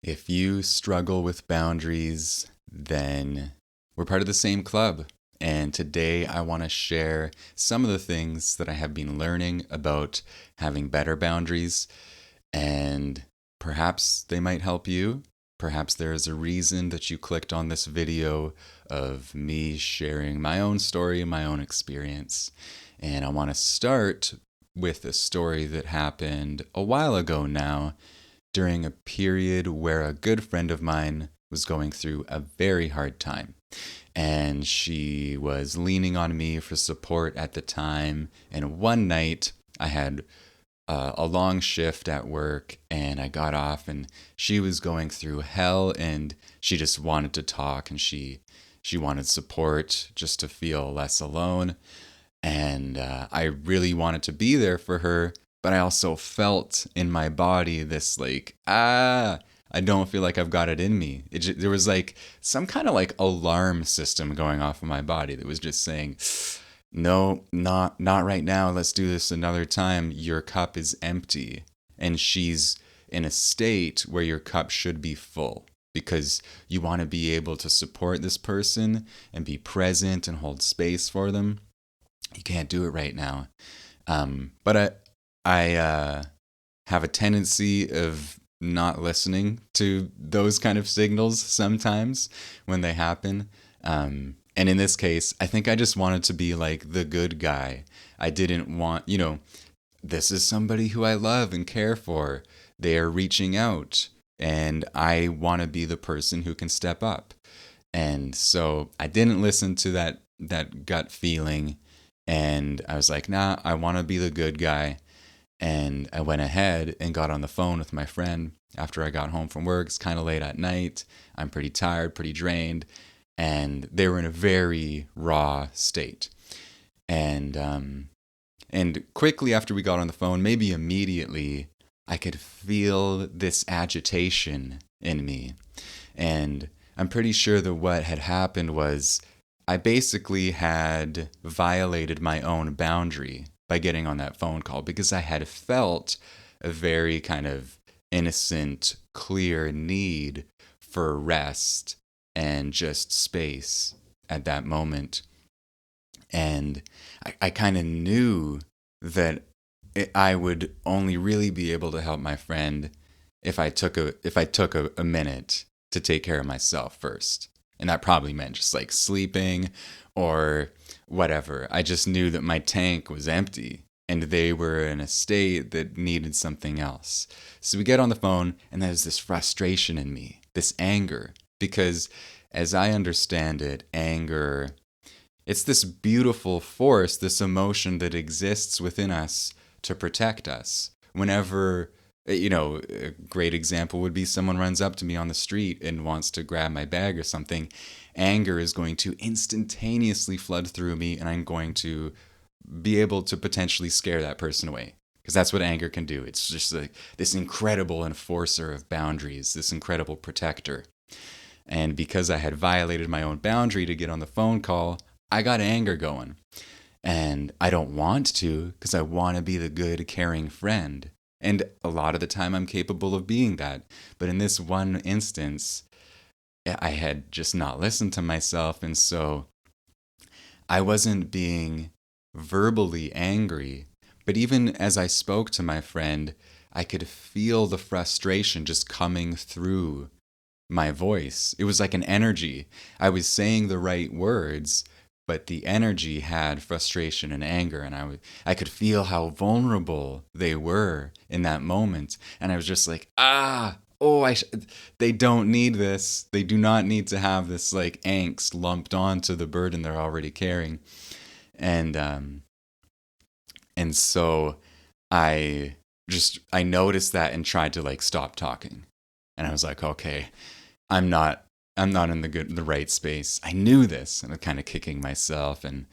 If you struggle with boundaries, then we're part of the same club. And today I want to share some of the things that I have been learning about having better boundaries. And perhaps they might help you. Perhaps there is a reason that you clicked on this video of me sharing my own story, my own experience. And I want to start with a story that happened a while ago now, during a period where a good friend of mine was going through a very hard time. And she was leaning on me for support at the time. And one night I had a long shift at work and I got off, and she was going through hell and she just wanted to talk, and she wanted support just to feel less alone. And I really wanted to be there for her, but I also felt in my body this I don't feel like I've got it in me. There was like some kind of like alarm system going off in my body that was just saying, no, not right now. Let's do this another time. Your cup is empty. And she's in a state where your cup should be full, because you want to be able to support this person and be present and hold space for them. You can't do it right now. But I have a tendency of not listening to those kind of signals sometimes when they happen. And in this case, I think I just wanted to be like the good guy. I didn't want, this is somebody who I love and care for. They are reaching out, and I want to be the person who can step up. And so I didn't listen to that gut feeling, and I was like, nah, I want to be the good guy. And I went ahead and got on the phone with my friend after I got home from work. It's kind of late at night. I'm pretty tired, pretty drained. And they were in a very raw state. And quickly after we got on the phone, maybe immediately, I could feel this agitation in me. And I'm pretty sure that what had happened was I basically had violated my own boundary by getting on that phone call, because I had felt a very kind of innocent, clear need for rest and just space at that moment. And I kind of knew that I would only really be able to help my friend if I took a minute to take care of myself first. And that probably meant just like sleeping or whatever. I just knew that my tank was empty and they were in a state that needed something else. So we get on the phone, and there's this frustration in me, this anger, because as I understand it, anger, it's this beautiful force, this emotion that exists within us to protect us. Whenever, a great example would be someone runs up to me on the street and wants to grab my bag or something. Anger is going to instantaneously flood through me, and I'm going to be able to potentially scare that person away. Because that's what anger can do. It's just like this incredible enforcer of boundaries, this incredible protector. And because I had violated my own boundary to get on the phone call, I got anger going. And I don't want to, because I want to be the good, caring friend. And a lot of the time I'm capable of being that. But in this one instance, I had just not listened to myself. And so I wasn't being verbally angry. But even as I spoke to my friend, I could feel the frustration just coming through my voice. It was like an energy. I was saying the right words, but the energy had frustration and anger, and I could feel how vulnerable they were in that moment. And I was just like, they don't need this. They do not need to have this like angst lumped onto the burden they're already carrying. And so I noticed that and tried to like stop talking. And I was like, okay, I'm not in the right space. I knew this, and I'm kind of kicking myself. And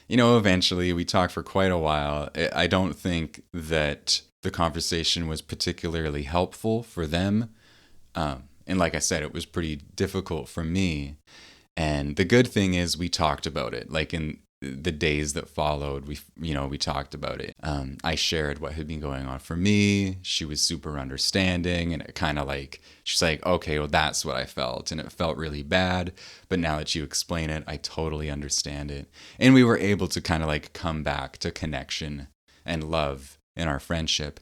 eventually we talked for quite a while. I don't think that the conversation was particularly helpful for them. And like I said, it was pretty difficult for me. And the good thing is we talked about it. Like the days that followed, we talked about it. I shared what had been going on for me. She was super understanding, and it kind of like, she's like, okay, well, that's what I felt, and it felt really bad. But now that you explain it, I totally understand it. And we were able to kind of like come back to connection and love in our friendship.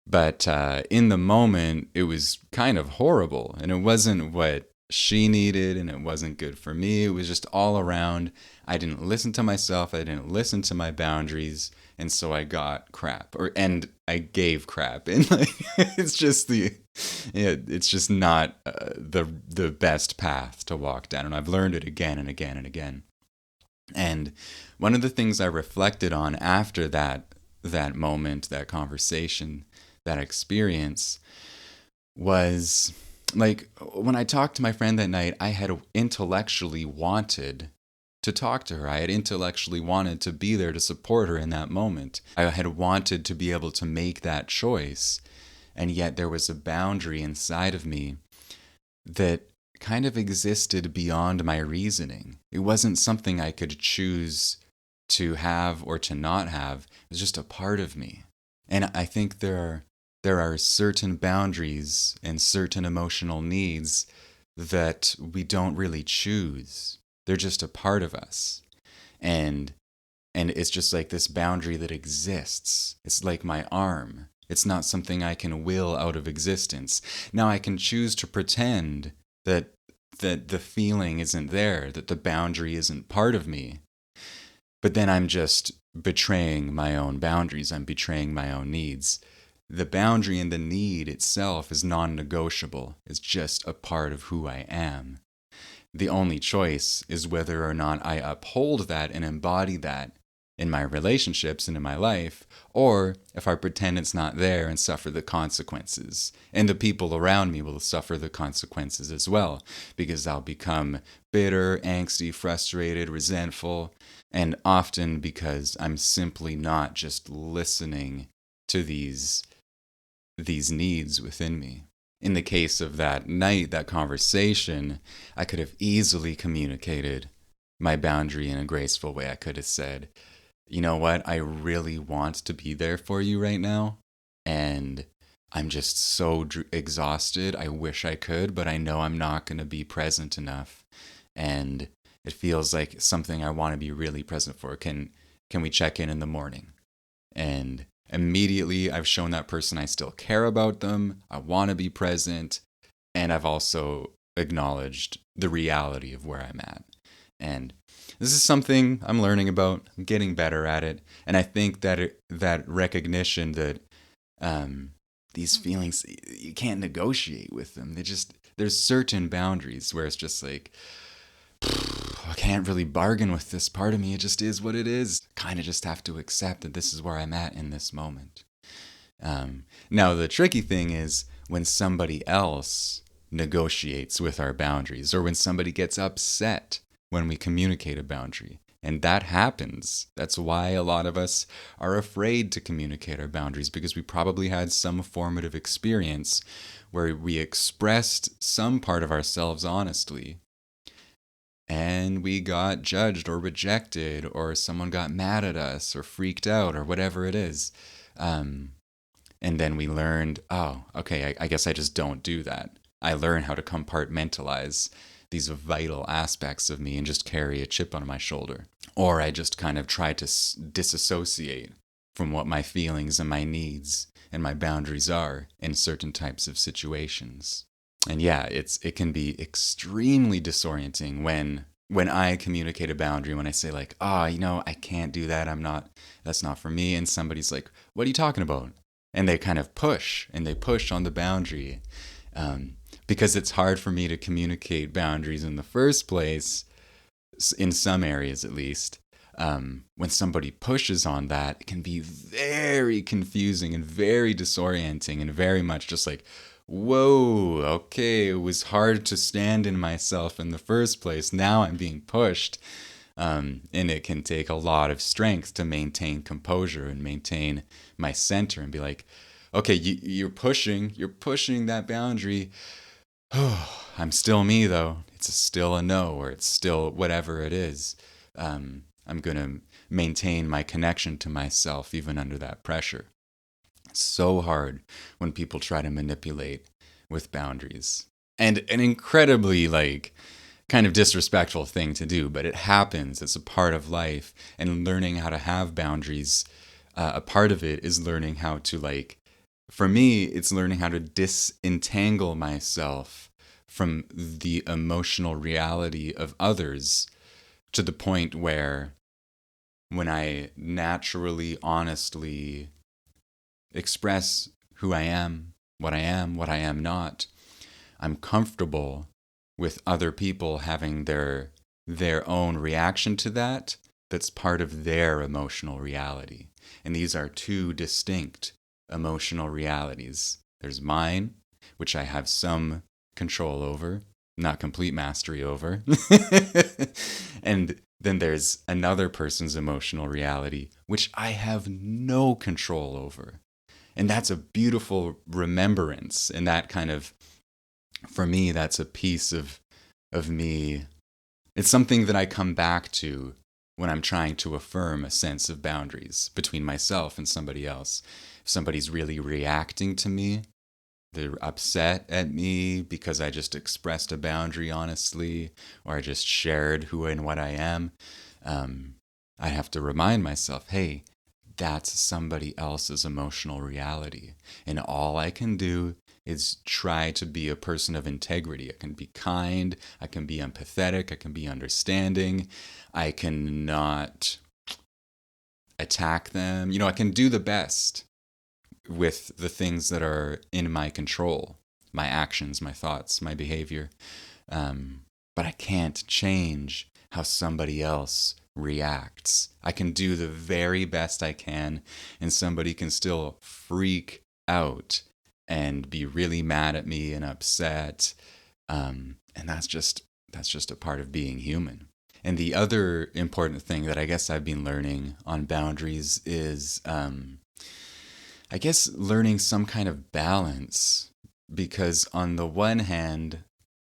But in the moment, it was kind of horrible, and it wasn't what she needed, and it wasn't good for me. It was just all around. I didn't listen to myself. I didn't listen to my boundaries, and so I got crap, and I gave crap, and like it's just it's just not the best path to walk down, and I've learned it again and again and again. And one of the things I reflected on after that moment, that conversation, that experience was like when I talked to my friend that night, I had intellectually wanted to talk to her. I had intellectually wanted to be there to support her in that moment. I had wanted to be able to make that choice. And yet there was a boundary inside of me that kind of existed beyond my reasoning. It wasn't something I could choose to have or to not have. It was just a part of me. And I think there are certain boundaries and certain emotional needs that we don't really choose. They're just a part of us. And it's just like this boundary that exists. It's like my arm. It's not something I can will out of existence. Now I can choose to pretend that the feeling isn't there, that the boundary isn't part of me. But then I'm just betraying my own boundaries. I'm betraying my own needs. The boundary and the need itself is non-negotiable. It's just a part of who I am. The only choice is whether or not I uphold that and embody that in my relationships and in my life, or if I pretend it's not there and suffer the consequences. And the people around me will suffer the consequences as well, because I'll become bitter, angsty, frustrated, resentful, and often because I'm simply not just listening to these needs within me. In the case of that night, that conversation, I could have easily communicated my boundary in a graceful way. I could have said, you know what, I really want to be there for you right now, and I'm just so exhausted. I wish I could, but I know I'm not going to be present enough, and it feels like something I want to be really present for. Can we check in the morning? And immediately I've shown that person I still care about them, I want to be present, and I've also acknowledged the reality of where I'm at. And this is something I'm learning about. I'm getting better at it. And I think that that recognition that these feelings, you can't negotiate with them. There's certain boundaries where it's just like, I can't really bargain with this part of me. It just is what it is. Kind of just have to accept that this is where I'm at in this moment. Now, the tricky thing is when somebody else negotiates with our boundaries, or when somebody gets upset when we communicate a boundary. And that happens. That's why a lot of us are afraid to communicate our boundaries, because we probably had some formative experience where we expressed some part of ourselves honestly, and we got judged or rejected, or someone got mad at us or freaked out or whatever it is. And then we learned, oh, okay, I guess I just don't do that. I learn how to compartmentalize these vital aspects of me and just carry a chip on my shoulder. Or I just kind of try to disassociate from what my feelings and my needs and my boundaries are in certain types of situations. And yeah, it can be extremely disorienting when I communicate a boundary, when I say like, I can't do that. That's not for me. And somebody's like, what are you talking about? And they kind of push on the boundary. Because it's hard for me to communicate boundaries in the first place, in some areas at least. When somebody pushes on that, it can be very confusing and very disorienting and very much just like, whoa, okay, it was hard to stand in myself in the first place. Now I'm being pushed. And it can take a lot of strength to maintain composure and maintain my center and be like, okay, you're pushing that boundary. I'm still me, though. It's still a no, or it's still whatever it is. I'm going to maintain my connection to myself even under that pressure. It's so hard when people try to manipulate with boundaries. And an incredibly, kind of disrespectful thing to do, but it happens. It's a part of life. And learning how to have boundaries, a part of it is learning how to, for me, it's learning how to disentangle myself from the emotional reality of others to the point where when I naturally, honestly express who I am, what I am not, I'm comfortable with other people having their own reaction to that that's part of their emotional reality. And these are two distinct emotional realities. There's mine, which I have some control over, not complete mastery over. And then there's another person's emotional reality, which I have no control over. And that's a beautiful remembrance. And that kind of, for me, that's a piece of me. It's something that I come back to when I'm trying to affirm a sense of boundaries between myself and somebody else. If somebody's really reacting to me, they're upset at me because I just expressed a boundary honestly, or I just shared who and what I am, I have to remind myself, hey, that's somebody else's emotional reality. And all I can do is try to be a person of integrity. I can be kind, I can be empathetic, I can be understanding, I can not attack them. I can do the best with the things that are in my control, my actions, my thoughts, my behavior. But I can't change how somebody else reacts. I can do the very best I can, and somebody can still freak out and be really mad at me and upset. And that's just a part of being human. And the other important thing that I guess I've been learning on boundaries is, I guess, learning some kind of balance. Because on the one hand,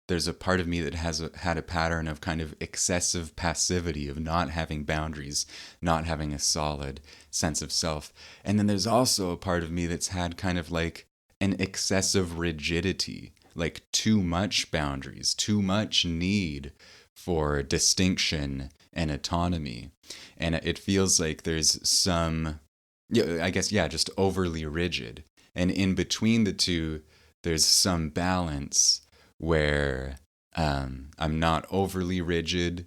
there's a part of me that has had a pattern of kind of excessive passivity, of not having boundaries, not having a solid sense of self. And then there's also a part of me that's had kind of like an excessive rigidity, like too much boundaries, too much need for distinction and autonomy. And it feels like there's some, yeah, I guess, yeah, just overly rigid. And in between the two, there's some balance where I'm not overly rigid.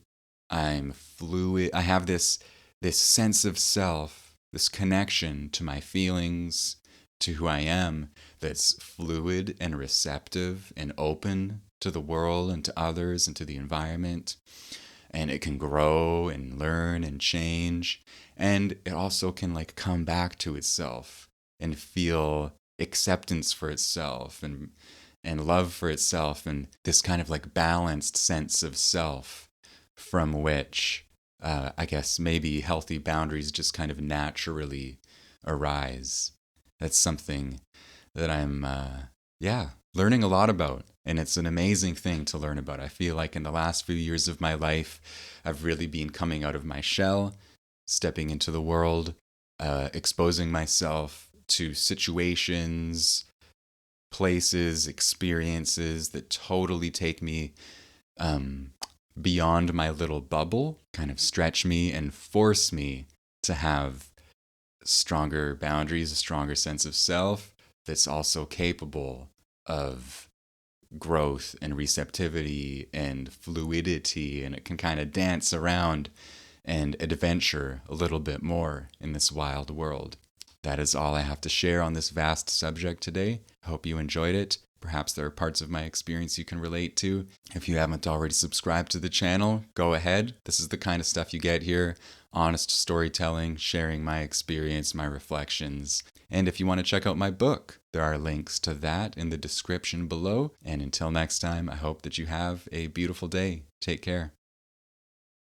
I'm fluid. I have this sense of self, this connection to my feelings, to who I am, that's fluid and receptive and open to the world and to others and to the environment. And it can grow and learn and change. And it also can come back to itself and feel acceptance for itself and love for itself, and this kind of balanced sense of self from which I guess maybe healthy boundaries just kind of naturally arise. That's something that I'm learning a lot about, and it's an amazing thing to learn about. I feel like in the last few years of my life, I've really been coming out of my shell, stepping into the world, exposing myself to situations, places, experiences that totally take me beyond my little bubble, kind of stretch me and force me to have stronger boundaries, a stronger sense of self that's also capable of growth and receptivity and fluidity, and it can kind of dance around and adventure a little bit more in this wild world. That is all I have to share on this vast subject today. I hope you enjoyed it. Perhaps there are parts of my experience you can relate to. If you haven't already subscribed to the channel, go ahead. This is the kind of stuff you get here. Honest storytelling, sharing my experience, my reflections. And if you want to check out my book, there are links to that in the description below. And until next time, I hope that you have a beautiful day. Take care.